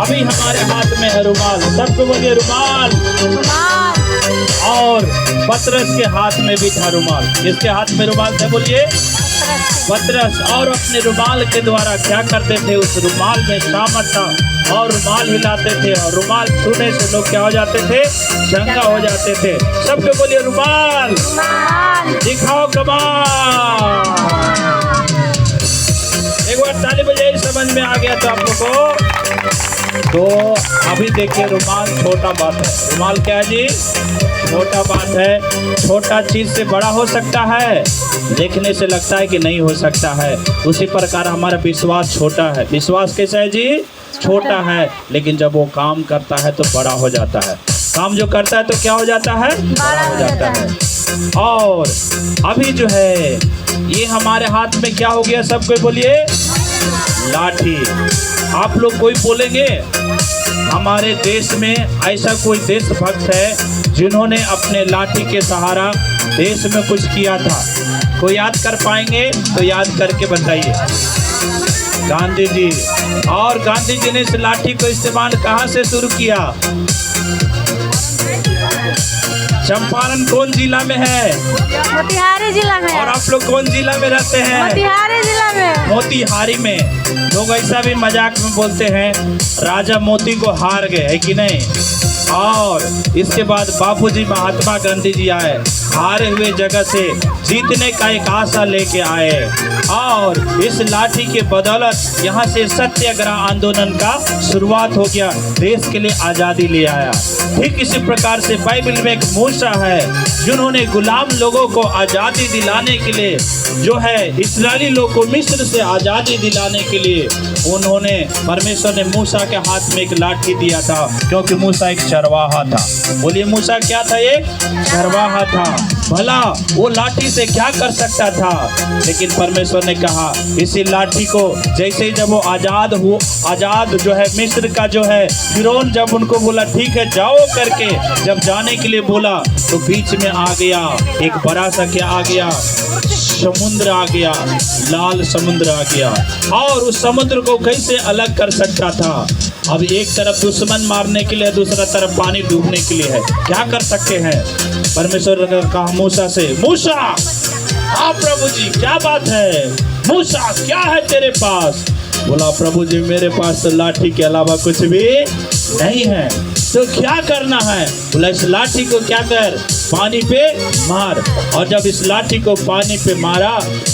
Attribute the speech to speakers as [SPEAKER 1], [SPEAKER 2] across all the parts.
[SPEAKER 1] अभी हमारे हाथ में है रुमाल, सबको बोलिए रुमाल। और पतरस के हाथ में भी था रुमाल। किसके हाथ में रुमाल था बोलिए? पतरस। और अपने रुमाल के द्वारा क्या करते थे? उस रुमाल में सामर्थ था और रुमाल हिलाते थे, और रुमाल छूने से लोग क्या हो जाते थे? चंगा हो जाते थे। सबको बोलिए रुमाल। दिखाओ कमाल। एक बार ताली बजाइए, समझ में आ गया तो आप लोगों को। तो अभी देखिए, रुमाल छोटा बात है। रुमाल क्या है जी? छोटा बात है। छोटा चीज से बड़ा हो सकता है, देखने से लगता है कि नहीं हो सकता है। उसी प्रकार हमारा विश्वास छोटा है। विश्वास कैसा है जी? छोटा है, लेकिन जब वो काम करता है तो बड़ा हो जाता है। काम जो करता है तो क्या हो जाता है? बड़ा हो जाता है। और अभी जो है ये हमारे हाथ में क्या हो गया? सब कोई बोलिए लाठी। आप लोग कोई बोलेंगे हमारे देश में ऐसा कोई देशभक्त है जिन्होंने अपने लाठी के सहारा देश में कुछ किया था? कोई याद कर पाएंगे तो याद करके बताइए। गांधी जी। और गांधी जी ने इस लाठी को इस्तेमाल कहाँ से शुरू किया? चंपारण कौन जिला में है?
[SPEAKER 2] मोतिहारी जिला में।
[SPEAKER 1] और आप लोग कौन जिला में रहते हैं?
[SPEAKER 2] मोतिहारी जिला में।
[SPEAKER 1] मोतिहारी में। लोग ऐसा भी मजाक में बोलते हैं राजा मोती को हार गए, है कि नहीं? और इसके बाद बापूजी महात्मा गांधी जी आए, हारे हुए जगह से जीतने का एक आशा लेके आए, और इस लाठी के बदौलत यहाँ से सत्याग्रह आंदोलन का शुरुआत हो गया, देश के लिए आज़ादी ले आया। ठीक इसी प्रकार से बाइबल में एक मूसा है जिन्होंने गुलाम लोगों को आज़ादी दिलाने के लिए, जो है इस्राएली लोगों को मिस्र से आज़ादी दिलाने के लिए, उन्होंने परमेश्वर ने मूसा के हाथ में एक लाठी दिया था, क्योंकि मूसा एक चरवाहा था। बोलिए मूसा क्या था? एक चरवाहा था। भला वो लाठी से क्या कर सकता था? लेकिन परमेश्वर ने कहा इसी लाठी को, जैसे ही जब वो आजाद जो है मिस्र का जो है फिरौन जब उनको बोला ठीक है जाओ करके, जब जाने के लिए बोला तो बीच में आ गया एक बड़ा सा क्या आ गया? समुद्र आ गया, लाल समुद्र आ गया। और उस समुद्र को कैसे अलग कर सकता था? अब एक तरफ दुश्मन मारने के लिए, दूसरा तरफ पानी डूबने के लिए है, क्या कर सकते हैं? परमेश्वर ने कहा मूसा से, मूसा हाँ प्रभु जी क्या बात है? मूसा क्या है तेरे पास? बोला प्रभु जी मेरे पास तो लाठी के अलावा कुछ भी नहीं है। तो क्या करना है? बोला इस लाठी को क्या कर, पानी पे मार। और जब इस लाठी को पानी पे मारा,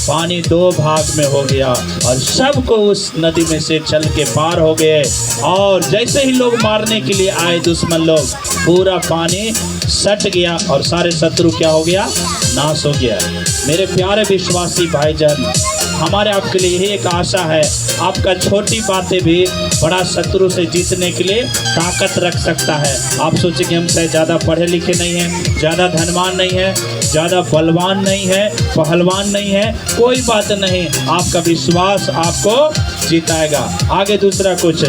[SPEAKER 1] पानी 2 भाग में हो गया और सबको उस नदी में से चल के पार हो गए। और जैसे ही लोग मारने के लिए आए दुश्मन लोग, पूरा पानी सट गया और सारे शत्रु क्या हो गया, नाश हो गया। मेरे प्यारे विश्वासी भाईजान, हमारे आपके लिए यही एक आशा है, आपका छोटी बातें भी बड़ा शत्रु से जीतने के लिए ताकत रख सकता है। आप सोचें कि हम शायद ज़्यादा पढ़े लिखे नहीं हैं, ज़्यादा धनवान नहीं है, ज़्यादा बलवान नहीं है, पहलवान नहीं है, कोई बात नहीं, आपका विश्वास आपको जिताएगा। आगे दूसरा कुछ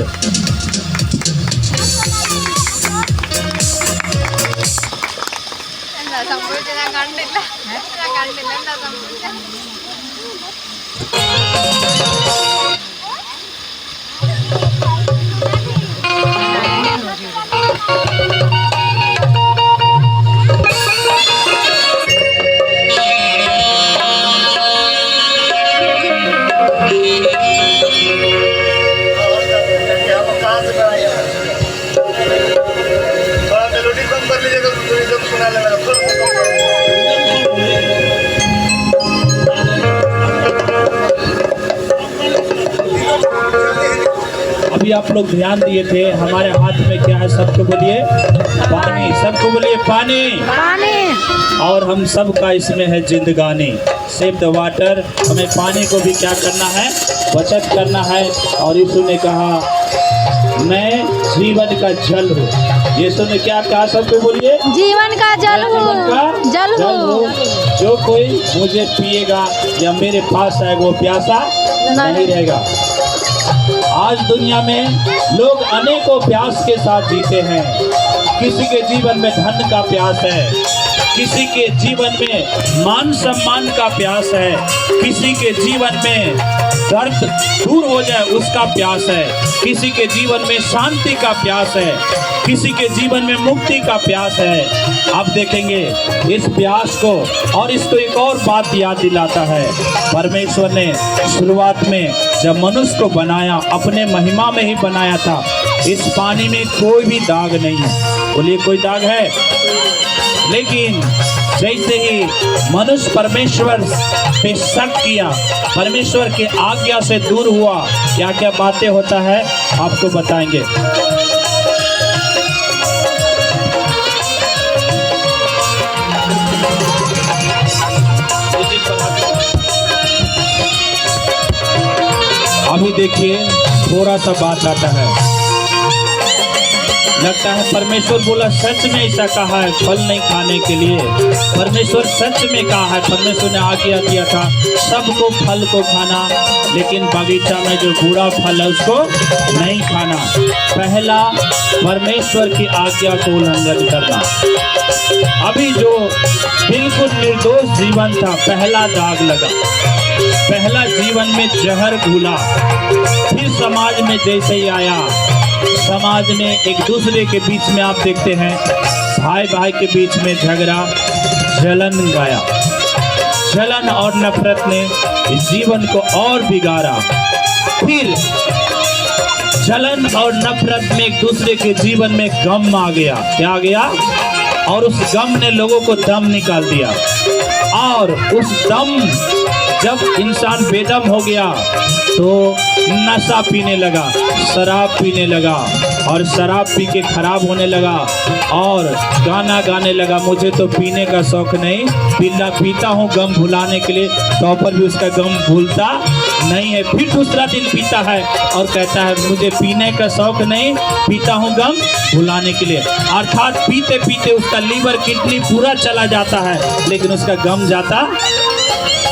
[SPEAKER 1] अभी आप लोग ध्यान दिए थे, हमारे हाथ में क्या है? सबको बोलिए पानी, सबको बोलिए पानी।
[SPEAKER 2] पानी।
[SPEAKER 1] और हम सब का इसमें है जिंदगानी, सेव द वाटर। हमें पानी को भी क्या करना है? बचत करना है। और यीशु ने कहा मैं जीवन का जल हूँ। यीशु ने क्या कहा? सबको बोलिए
[SPEAKER 2] जीवन का जल
[SPEAKER 1] जीवन का
[SPEAKER 2] हूँ, जल हूँ।
[SPEAKER 1] जो कोई मुझे पिएगा या मेरे पास आएगा वो प्यासा नहीं रहेगा। आज दुनिया में लोग अनेकों प्यास के साथ जीते हैं। किसी के जीवन में धन का प्यास है, किसी के जीवन में मान सम्मान का प्यास है, किसी के जीवन में दर्द दूर हो जाए उसका प्यास है, किसी के जीवन में शांति का प्यास है, किसी के जीवन में मुक्ति का प्यास है। आप देखेंगे इस प्यास को, और इसको एक और बात याद दिलाता है, परमेश्वर ने शुरुआत में जब मनुष्य को बनाया अपने महिमा में ही बनाया था। इस पानी में कोई भी दाग नहीं है, बोलिए कोई दाग है? लेकिन जैसे ही मनुष्य परमेश्वर पे शक किया, परमेश्वर की आज्ञा से दूर हुआ, क्या क्या बातें होता है आपको बताएंगे। अभी देखिए थोड़ा सा बात आता है, लगता है परमेश्वर बोला सच में ऐसा कहा है फल नहीं खाने के लिए। परमेश्वर सच में कहा है, परमेश्वर ने आज्ञा दिया था सबको फल को खाना, लेकिन बगीचा में जो बुरा फल है उसको नहीं खाना। पहला परमेश्वर की आज्ञा को उल्लंघन करना। अभी जो बिल्कुल निर्दोष जीवन था, पहला दाग लगा, पहला जीवन में जहर घुला। फिर समाज में जैसे ही आया, समाज में एक दूसरे के बीच में आप देखते हैं भाई भाई के बीच में झगड़ा, जलन गाया। जलन और नफरत ने इस जीवन को और बिगाड़ा। फिर जलन और नफरत में एक दूसरे के जीवन में गम आ गया। क्या आ गया? और उस गम ने लोगों को दम निकाल दिया। और उस दम, जब इंसान बेदम हो गया तो नशा पीने लगा, शराब पीने लगा, और शराब पी के खराब होने लगा और गाना गाने लगा, मुझे तो पीने का शौक नहीं, पीता हूँ गम भुलाने के लिए, तो पर भी उसका गम भूलता नहीं है। फिर दूसरा दिन पीता है और कहता है मुझे पीने का शौक नहीं, पीता हूँ गम भुलाने के लिए। अर्थात पीते पीते उसका लीवर किडनी पूरा चला जाता है, लेकिन उसका गम जाता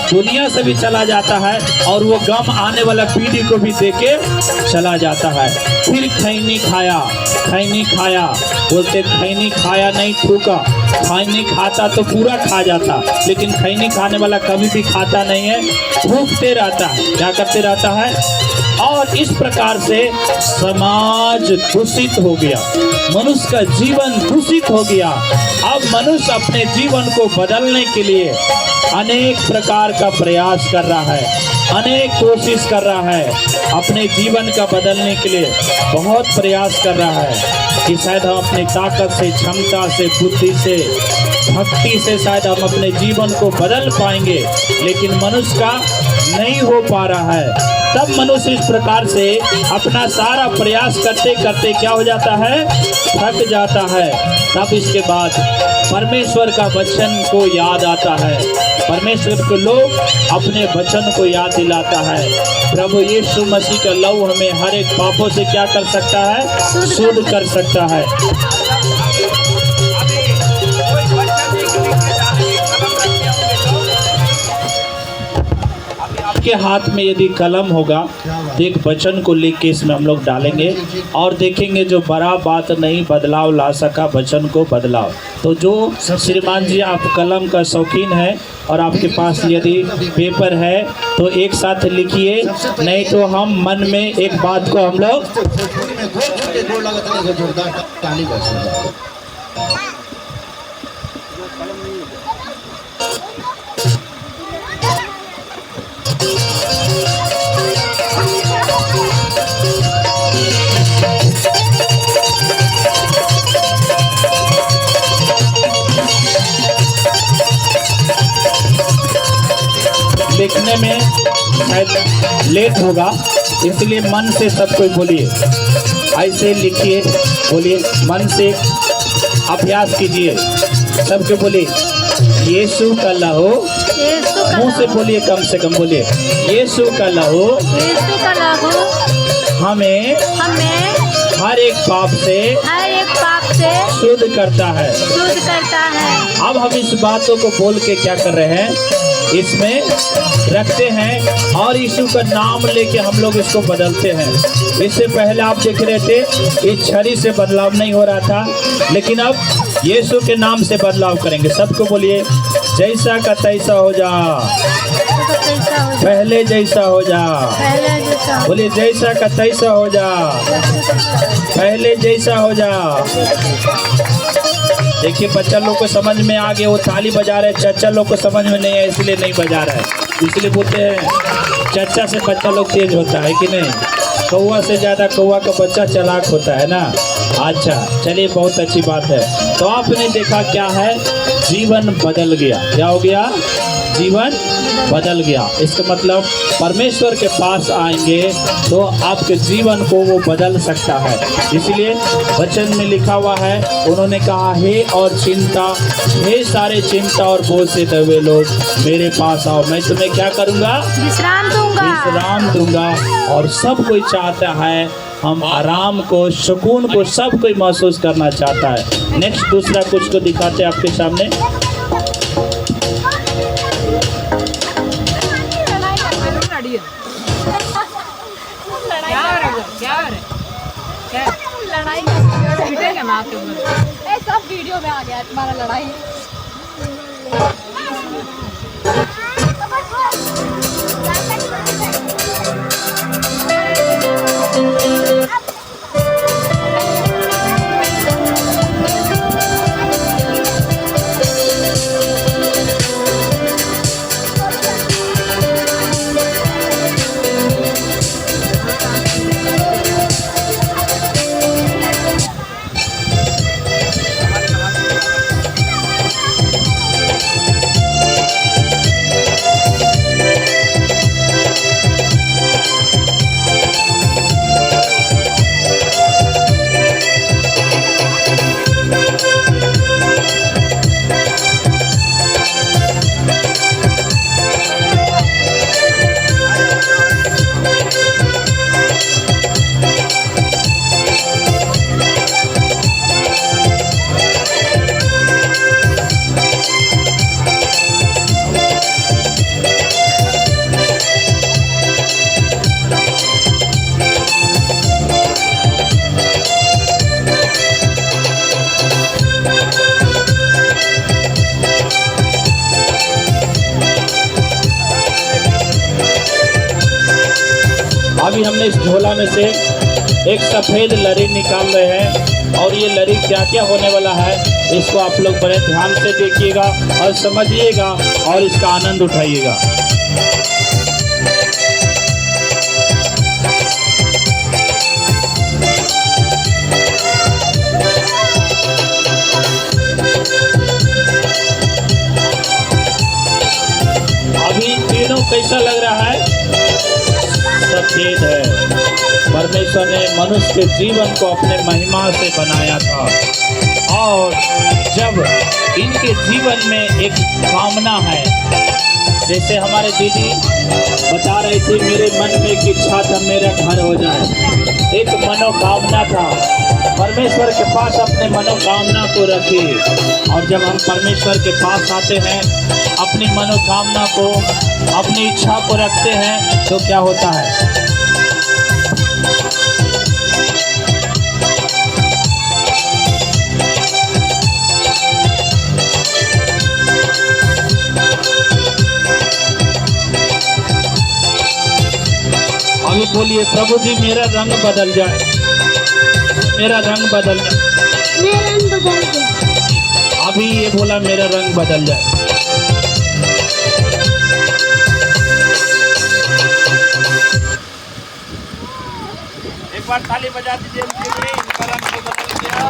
[SPEAKER 1] दुनिया से भी चला जाता है, और वो गम आने वाला पीढ़ी को भी देके चला जाता है। फिर खैनी खाया, खैनी खाया, बोलते खैनी खाया नहीं थूका। खैनी खाता तो पूरा खा जाता, लेकिन खैनी खाने वाला कभी भी खाता नहीं है, थूकते रहता है। क्या करते रहता है? और इस प्रकार से समाज दूषित हो गया, मनुष्य का जीवन दूषित हो गया। अब मनुष्य अपने जीवन को बदलने के लिए अनेक प्रकार का प्रयास कर रहा है, अनेक कोशिश कर रहा है, अपने जीवन का बदलने के लिए बहुत प्रयास कर रहा है। कि शायद हम अपनी ताकत से, क्षमता से, बुद्धि से, भक्ति से शायद हम अपने जीवन को बदल पाएंगे, लेकिन मनुष्य का नहीं हो पा रहा है। तब मनुष्य इस प्रकार से अपना सारा प्रयास करते करते क्या हो जाता है, थक जाता है। तब इसके बाद परमेश्वर का वचन को याद आता है, परमेश्वर के लोग अपने वचन को याद दिलाता है। प्रभु यीशु मसीह का लहू हमें हर एक पापों से क्या कर सकता है, शुद्ध कर सकता है। आपके हाथ में यदि कलम होगा तो एक वचन को लिख के इसमें हम लोग डालेंगे और देखेंगे जो बड़ा बात नहीं बदलाव ला सका, वचन को बदलाव। तो जो श्रीमान जी आप कलम का शौकीन है और आपके पास यदि पेपर है तो एक साथ लिखिए, नहीं तो हम मन में एक बात को हम लोग लिखने में शायद लेट होगा, इसलिए मन से सब कोई बोलिए, ऐसे लिखिए, बोलिए मन से अभ्यास कीजिए, सबके बोलिए यीशु का लहू, मुंह से बोलिए, कम से कम बोलिए यीशु का लहू हमें हर एक पाप से शुद्ध करता है। अब हम इस बातों को बोल के क्या कर रहे हैं, इसमें रखते हैं और यीशु का नाम लेके हम लोग इसको बदलते हैं। इससे पहले आप देख रहे थे इस छड़ी से बदलाव नहीं हो रहा था, लेकिन अब यीशु के नाम से बदलाव करेंगे। सबको बोलिए जैसा का तैसा हो जा, पहले जैसा हो जा, बोलिए जैसा का तैसा हो जा, पहले जैसा हो जा। देखिए बच्चा लोग को समझ में आ गया, वो ताली बजा रहे, चच्चा लोग को समझ में नहीं है इसलिए नहीं बजा रहा है। इसलिए बोलते हैं चच्चा से बच्चा लोग तेज होता है कि नहीं, कौवा से ज़्यादा कौवा का बच्चा चालाक होता है ना। अच्छा चलिए, बहुत अच्छी बात है। तो आपने देखा क्या है, जीवन बदल गया। क्या हो गया, जीवन बदल गया। इसका मतलब परमेश्वर के पास आएंगे तो आपके जीवन को वो बदल सकता है। इसलिए वचन में लिखा हुआ है, उन्होंने कहा हे और चिंता, हे सारे चिंता और बोझ से दबे लोग मेरे पास आओ, मैं तुम्हें क्या करूँगा, विश्राम दूंगा। और सब कोई चाहता है हम आराम को, सुकून को, सब कोई महसूस करना चाहता है। नेक्स्ट दूसरा कुछ को दिखाते हैं आपके सामने।
[SPEAKER 2] सब वीडियो में आ गया तुम्हारा लड़ाई।
[SPEAKER 1] अभी हमने इस झोला में से एक सफ़ेद लरी निकाल रहे हैं और ये लरी क्या क्या होने वाला है इसको आप लोग बड़े ध्यान से देखिएगा और समझिएगा और इसका आनंद उठाइएगा। कैसा लग रहा है? सफेद है। परमेश्वर ने मनुष्य के जीवन को अपने महिमा से बनाया था और जब इनके जीवन में एक कामना है, जैसे हमारे दीदी बता रहे थे, मेरे मन में एक इच्छा था मेरा घर हो जाए, एक मनोकामना था। परमेश्वर के पास अपने मनोकामना को रखिए और जब हम परमेश्वर के पास आते हैं, अपनी मनोकामना को, अपनी इच्छा को रखते हैं, तो क्या होता है? अभी बोलिए, प्रभु जी मेरा रंग बदल जाए, मेरा रंग बदल जाए।
[SPEAKER 3] मेरा रंग बदल गया।
[SPEAKER 1] अभी ये बोला मेरा रंग बदल जाए। एक बार ताली बजा दीजिए इनके लिए, इनका रंग तो बदल गया।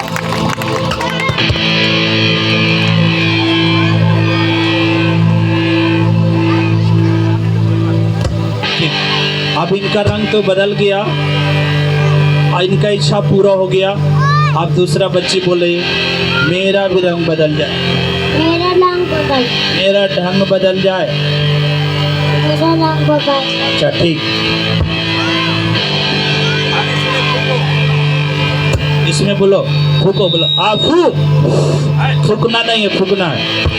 [SPEAKER 1] अब इनका रंग तो बदल गया और इनका इच्छा पूरा हो गया। अब दूसरा बच्ची बोले मेरा भी रंग बदल जाए,
[SPEAKER 3] मेरा रंग बदल,
[SPEAKER 1] मेरा ढंग बदल जाए।
[SPEAKER 3] मेरा रंग बदल।
[SPEAKER 1] अच्छा ठीक, इसमें बोलो, फूको, बोलो आ फूक। फूकना नहीं है, फूकना है।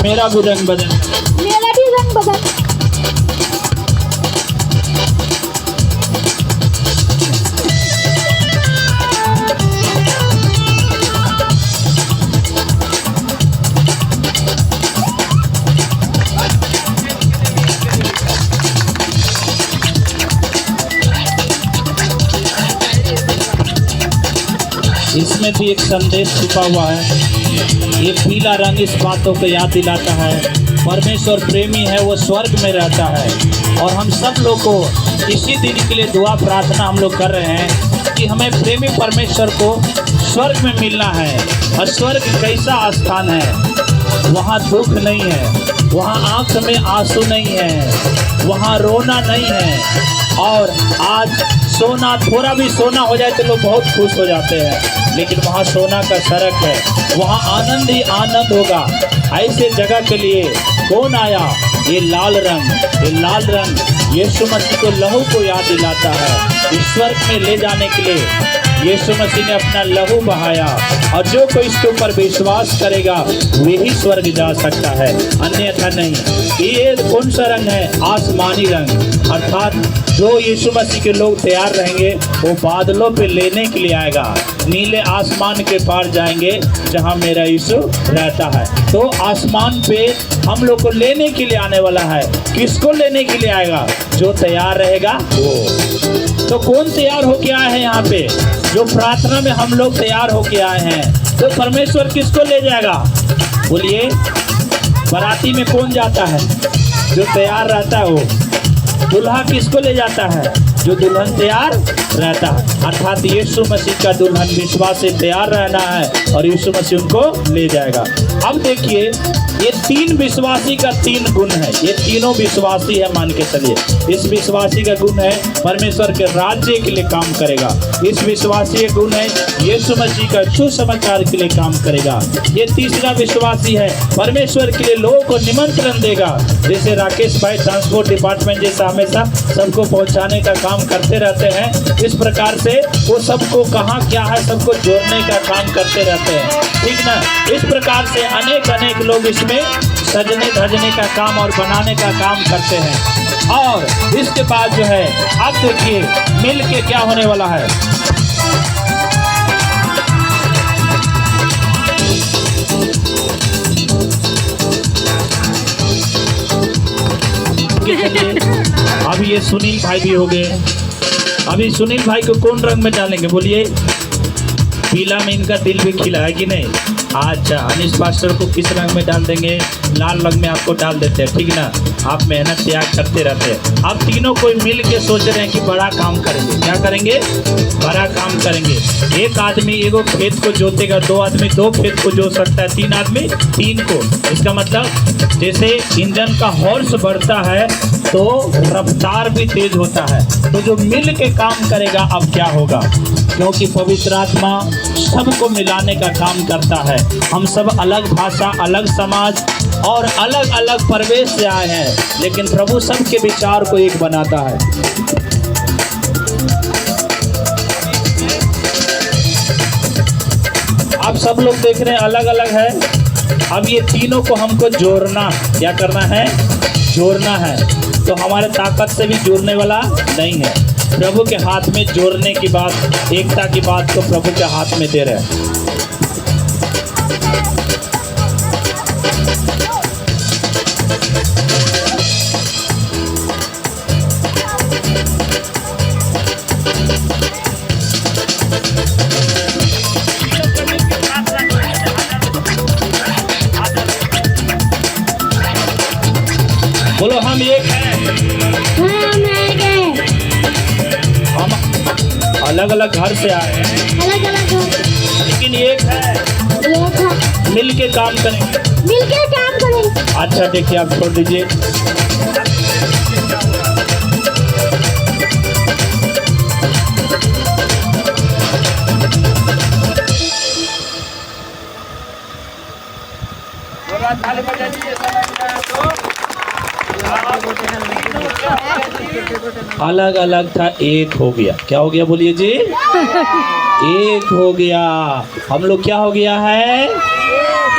[SPEAKER 1] मेरा भी रंग बदल,
[SPEAKER 3] मेरा भी रंग बदल।
[SPEAKER 1] इसमें भी एक संदेश छुपा हुआ है। ये पीला रंग इस बातों को याद दिलाता है, परमेश्वर प्रेमी है, वो स्वर्ग में रहता है। और हम सब लोग को इसी दिन के लिए दुआ प्रार्थना हम लोग कर रहे हैं कि हमें प्रेमी परमेश्वर को स्वर्ग में मिलना है। और स्वर्ग कैसा स्थान है? वहाँ दुख नहीं है, वहाँ आँख में आंसू नहीं है, वहाँ रोना नहीं है। और आज सोना, थोड़ा भी सोना हो जाए तो लोग बहुत खुश हो जाते हैं, लेकिन वहाँ सोना का सड़क है, वहाँ आनंद ही आनंद होगा। ऐसे जगह के लिए कौन आया? ये लाल रंग, ये लाल रंग यीशु मसीह को लहू को याद दिलाता है। ईश्वर में ले जाने के लिए यीशु मसीह ने अपना लहू बहाया, और जो कोई इसके ऊपर विश्वास करेगा वही स्वर्ग जा सकता है, अन्यथा नहीं। ये कौन सा रंग है? आसमानी रंग। अर्थात जो यीशु मसीह के लोग तैयार रहेंगे वो बादलों पे लेने के लिए आएगा, नीले आसमान के पार जाएंगे जहां मेरा यीशु रहता है। तो आसमान पे हम लोग को लेने के लिए आने वाला है। किसको लेने के लिए आएगा? जो तैयार रहेगा वो। तो कौन तैयार होके आए हैं यहाँ पे? जो प्रार्थना में हम लोग तैयार होके आए हैं। तो परमेश्वर किसको ले जाएगा? बोलिए, बाराती में कौन जाता है? जो तैयार रहता है वो। दुल्हा किसको ले जाता है? जो दुल्हन तैयार रहता है। अर्थात यीशु मसीह का दुल्हन विश्वास से तैयार रहना है और यीशु मसीह उनको ले जाएगा। अब देखिए, ये तीन विश्वासी का तीन गुण है। ये तीनों विश्वासी है, मान के चलिए। इस विश्वासी का गुण है परमेश्वर के राज्य के लिए काम करेगा। इस विश्वासी का गुण है यीशु मसीह का सुसमाचार के लिए काम करेगा। ये तीसरा विश्वासी है परमेश्वर के लिए लोगों को निमंत्रण देगा। जैसे राकेश भाई ट्रांसपोर्ट डिपार्टमेंट जैसा हमेशा सबको पहुंचाने का काम करते रहते हैं, इस प्रकार से वो सबको कहाँ क्या है सबको जोड़ने का काम करते रहते हैं, ठीक ना। इस प्रकार से अनेक अनेक लोग इसमें सजने धजने का काम और बनाने का काम करते हैं। और इसके बाद जो है, अब देखिए मिल के क्या होने वाला है। अब ये सुनील भाई भी हो गए, अभी सुनील भाई को कौन रंग में डालेंगे बोलिए? पीला में इनका दिल भी खिला है कि नहीं? अच्छा, अनिश मास्टर को किस रंग में डाल देंगे? लाल रंग में आपको डाल देते हैं, ठीक ना? आप मेहनत त्याग करते रहते हैं। आप तीनों कोई मिल के सोच रहे हैं कि बड़ा काम करेंगे। क्या करेंगे? बड़ा काम करेंगे। एक आदमी एगो खेत को जोतेगा, 2 आदमी 2 खेत को जोत सकता है, 3 आदमी 3 को। इसका मतलब जैसे इंजन का हॉर्स बढ़ता है तो रफ्तार भी तेज होता है। तो जो मिल के काम करेगा अब क्या होगा? क्योंकि पवित्र आत्मा सबको मिलाने का काम करता है। हम सब अलग भाषा, अलग समाज और अलग अलग प्रवेश से आए हैं, लेकिन प्रभु सबके विचार को एक बनाता है। आप सब लोग देख रहे हैं अलग अलग है। अब ये तीनों को हमको जोड़ना, क्या करना है? जोड़ना है। तो हमारे ताकत से भी जोड़ने वाला नहीं है। प्रभु के हाथ में जोड़ने की बात, एकता की बात को प्रभु के हाथ में दे रहे हैं। बोलो हम एक हैं।
[SPEAKER 3] हम एक हैं।
[SPEAKER 1] हम अलग अलग घर से आए हैं,
[SPEAKER 3] अलग अलग हैं,
[SPEAKER 1] लेकिन एक है।
[SPEAKER 3] एक है।
[SPEAKER 1] मिल के काम करेंगे।
[SPEAKER 3] मिल के काम करेंगे।
[SPEAKER 1] अच्छा देखिए, आप छोड़ दीजिए। अलग अलग था, एक हो गया। क्या हो गया बोलिए जी? एक हो गया। हम लोग क्या हो गया है?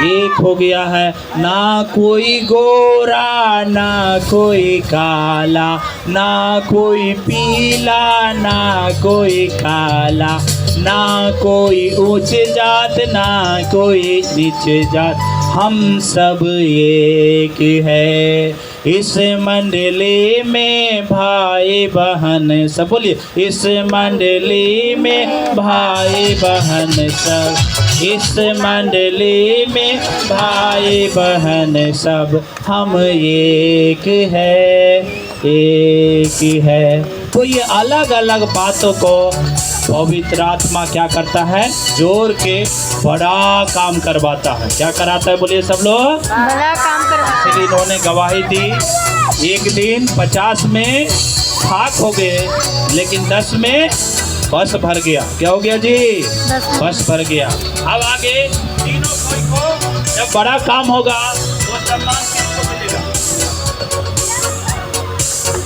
[SPEAKER 1] एक हो गया है। ना कोई गोरा, ना कोई काला, ना कोई पीला, ना कोई काला, ना कोई ऊंच जात, ना कोई नीच जात, हम सब एक है। इस मंडली में भाई बहन सब, बोलिए इस मंडली में भाई बहन सब, इस मंडली में भाई बहन सब, हम एक है, एक है। तो ये अलग अलग बातों को पवित्र आत्मा क्या करता है? जोड़ के बड़ा काम करवाता है। क्या कराता है बोलिए सब लोग?
[SPEAKER 2] बड़ा काम करवाता
[SPEAKER 1] इसलिए इन्होंने गवाही दी। एक दिन 50 में खाक हो गए, लेकिन 10 में बस भर गया। क्या हो गया जी? बस भर गया। अब आगे तीनों को जब बड़ा काम होगा तो सम्मान किसको मिलेगा?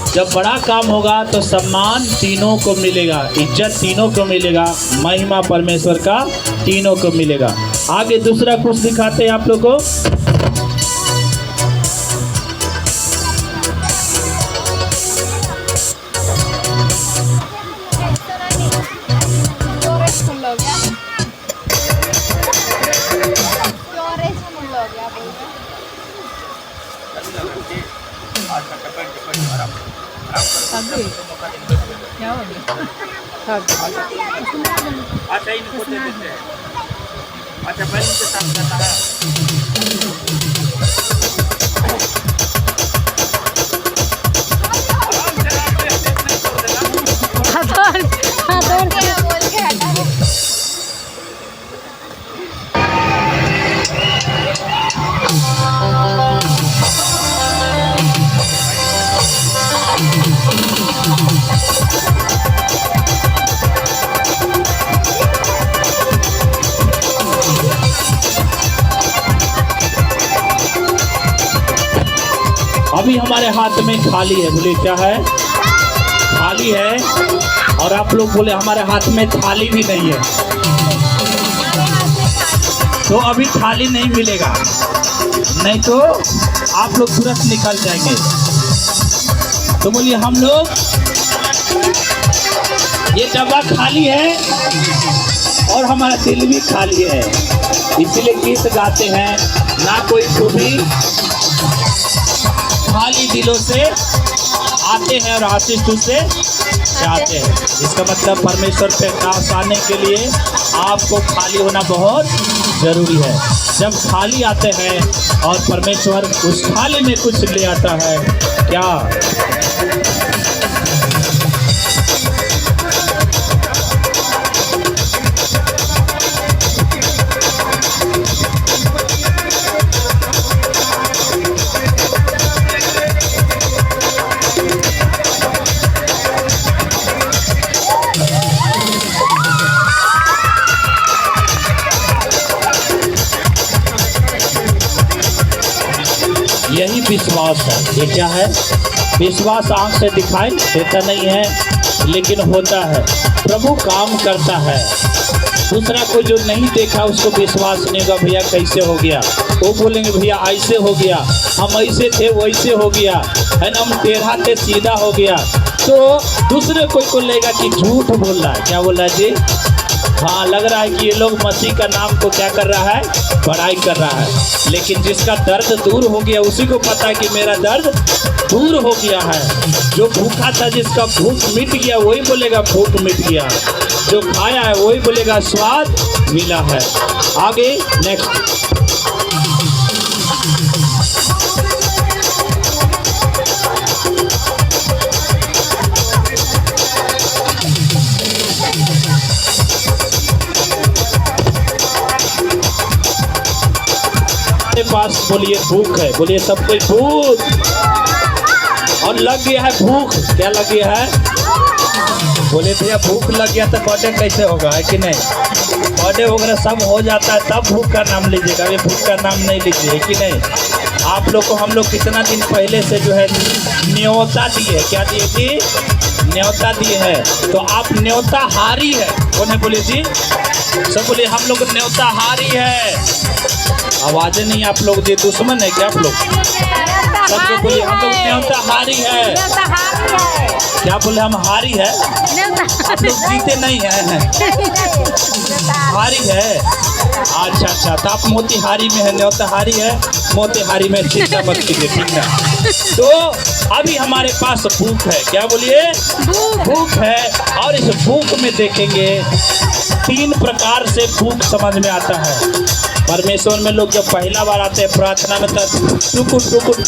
[SPEAKER 1] जब बड़ा काम होगा तो सम्मान तीनों को मिलेगा, इज्जत तीनों को मिलेगा, महिमा परमेश्वर का तीनों को मिलेगा। आगे दूसरा कुछ दिखाते हैं आप लोग को। अच्छा इनको दे देते हैं। अच्छा पहले इनके साथ जाता है। अभी हमारे हाथ में थाली है, बोले क्या है? थाली है। और आप लोग बोले हमारे हाथ में थाली भी नहीं है, तो अभी थाली नहीं मिलेगा, नहीं तो आप लोग तुरंत निकल जाएंगे। तो बोलिए हम लोग, ये डब्बा खाली है और हमारा दिल भी खाली है, इसलिए गीत गाते हैं ना कोई खूबी, खाली दिलों से आते हैं और आशीष तुझसे चाहते हैं। इसका मतलब परमेश्वर पे पास आने के लिए आपको खाली होना बहुत ज़रूरी है। जब खाली आते हैं और परमेश्वर उस थाली में कुछ ले आता है, क्या यही विश्वास है। ये क्या है? विश्वास आंख से दिखाई देता नहीं है लेकिन होता है। प्रभु काम करता है। दूसरा कोई जो नहीं देखा उसको विश्वास नहीं होगा, भैया कैसे हो गया। वो बोलेंगे भैया ऐसे हो गया, हम ऐसे थे वैसे हो गया, है ना, हम टेढ़ा थे सीधा हो गया। तो दूसरे कोई को लेगा कि झूठ बोल रहा है। क्या बोल रहा है जी? हाँ, लग रहा है कि ये लोग मसीह का नाम को क्या कर रहा है? बड़ाई कर रहा है। लेकिन जिसका दर्द दूर हो गया उसी को पता है कि मेरा दर्द दूर हो गया है। जो भूखा था जिसका भूख मिट गया वही बोलेगा भूख मिट गया। जो खाया है वही बोलेगा स्वाद मिला है। आगे नेक्स्ट। पास बोलिए भूख है, बोलिए सब कोई भूख, और लग गया है भूख। क्या लग गया है? बोले भैया भूख लग गया तो बर्थडे कैसे होगा, है कि नहीं? बर्थडे वगैरह सब हो जाता है तब भूख का नाम लीजिएगा, ये भूख का नाम नहीं लीजिए, है कि नहीं? आप लोग को हम लोग कितना दिन पहले से जो है न्योता दिए। क्या दिए थी? न्योता दिए है। तो आप न्योता हारी है। कौन है? बोलिए जी, सब बोलिए हम लोग न्योता हारी है। आवाजें नहीं आप लोग जी, दुश्मन है क्या आप लोग? सबको बोलिए हम लोग न्योता हारी है। क्या बोले? हम हारी है। आप लोग जीते नहीं है, हारी है। अच्छा अच्छा, तो आप मोतिहारी में है, न्योता हारी है, मोतिहारी में चिंता मत कीजिए, ठीक है। तो अभी हमारे पास भूख है। क्या बोलिए? भूख है। और इस भूख में देखेंगे 3 प्रकार से भूख समझ में आता है। परमेश्वर में लोग जब पहला बार आते हैं प्रार्थना में तो टुकुर टुकुर